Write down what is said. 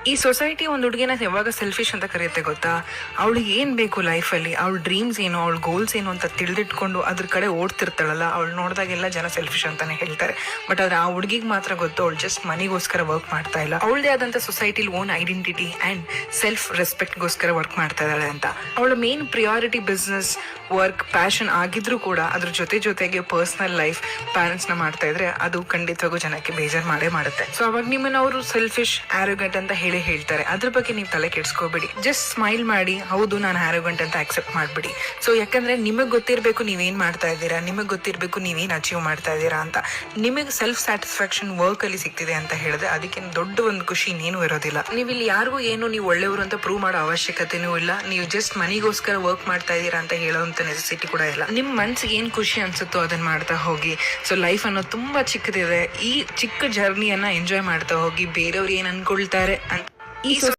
ಈ ಸೊಸೈಟಿ ಒಂದು ಹುಡುಗಿನ ಯಾವಾಗ ಸೆಲ್ಫಿಶ್ ಅಂತ ಕರೆಯುತ್ತೆ ಗೊತ್ತಾ? ಅವಳಿಗೆ ಏನ್ ಬೇಕು ಲೈಫಲ್ಲಿ, ಅವಳ ಡ್ರೀಮ್ಸ್ ಏನು, ಅವಳ ಗೋಲ್ಸ್ ಏನು ಅಂತ ತಿಳಿದಿಟ್ಕೊಂಡು ಅದ್ರ ಕಡೆ ಓಡ್ತಿರ್ತಾಳಲ್ಲ, ಅವಳು ನೋಡಿದಾಗೆಲ್ಲ ಜನ ಸೆಲ್ಫಿಶ್ ಅಂತಾನೆ ಹೇಳ್ತಾರೆ. ಬಟ್ ಆದ್ರೆ ಆ ಹುಡುಗಿಗೆ ಮಾತ್ರ ಗೊತ್ತು ಅವಳು ಜಸ್ಟ್ ಮನಿಗೋಸ್ಕರ ವರ್ಕ್ ಮಾಡ್ತಾ ಇಲ್ಲ, ಅವಳದೇ ಆದಂತ ಸೊಸೈಟಿಲಿ own identity and self respect ಗೋಸ್ಕರ ವರ್ಕ್ ಮಾಡ್ತಾ ಇದ್ದಾಳೆ ಅಂತ. ಅವಳ main priority business, work, passion ಆಗಿದ್ರು ಕೂಡ ಅದ್ರ ಜೊತೆಗೆ ಪರ್ಸನಲ್ ಲೈಫ್, ಪ್ಯಾರೆಂಟ್ಸ್ ನ ಮಾಡ್ತಾ ಇದ್ರೆ ಅದು ಖಂಡಿತವಾಗೂ ಜನಕ್ಕೆ ಬೇಜಾರ್ ಮಾಡೇ ಮಾಡುತ್ತೆ. ಸೊ ಅವಾಗ ನಿಮ್ಮನ್ನ ಅವರು ಸೆಲ್ಫಿಶ್, ಆರೋಗ್ಯಂಟ್ ಅಂತ ಹೇಳ್ತಾರೆ. ಅದ್ರ ಬಗ್ಗೆ ನೀವು ತಲೆ ಕೆಡ್ಸ್ಕೋಬೇಡಿ. ಜಸ್ಟ್ ಸ್ಮೈಲ್ ಮಾಡಿ, ಹೌದು ನಾನು ಆರೋಗ್ಯಂಟ್ ಅಂತ ಅಕ್ಸೆಪ್ಟ್ ಮಾಡ್ಬಿಡಿ. ಸೊ ಯಾಕಂದ್ರೆ ನಿಮಗ್ ಗೊತ್ತಿರ್ಬೇಕು ನೀವೇನ್ ಮಾಡ್ತಾ ಇದ್ದೀರಾ, ನಿಮಗ್ ಗೊತ್ತಿರ್ಬೇಕು ನೀವೇನ್ ಅಚೀವ್ ಮಾಡ್ತಾ ಇದ್ದೀರಾ ಅಂತ. ನಿಮಗೆ ಸೆಲ್ಫ್ ಸ್ಯಾಟಿಸ್ಫ್ಯಾಕ್ಷನ್ ವರ್ಕ್ ಅಲ್ಲಿ ಸಿಗ್ತಿದೆ ಅಂತ ಹೇಳಿದ್ರೆ ಅದಕ್ಕೆ ದೊಡ್ಡ ಒಂದು ಖುಷಿ ಇನ್ನೇನು ಇರೋದಿಲ್ಲ. ನೀವು ಇಲ್ಲಿ ಯಾರಿಗೂ ಏನು ನೀವು ಒಳ್ಳೆಯವರು ಅಂತ ಪ್ರೂವ್ ಮಾಡೋ ಅವಶ್ಯಕತೆನೂ ಇಲ್ಲ. ನೀವು ಜಸ್ಟ್ ಮನಿಗೋಸ್ಕರ ವರ್ಕ್ ಮಾಡ್ತಾ ಇದ್ದೀರಾ ಅಂತ ಹೇಳೋಂತ ನೆಸೆಸಿಟಿ ಕೂಡ ಇಲ್ಲ. ನಿಮ್ ಮನ್ಸಿಗೆ ಏನ್ ಖುಷಿ ಅನ್ಸುತ್ತೋ ಅದನ್ನ ಮಾಡ್ತಾ ಹೋಗಿ. ಸೊ ಲೈಫ್ ಅನ್ನೋದು ತುಂಬಾ ಚಿಕ್ಕದಿದೆ. ಈ ಚಿಕ್ಕ ಜರ್ನಿಯನ್ನ ಎಂಜಾಯ್ ಮಾಡ್ತಾ ಹೋಗಿ. ಬೇರೆಯವ್ರು ಏನ್ ಅನ್ಕೊಳ್ತಾರೆ ಅಂತ ಈ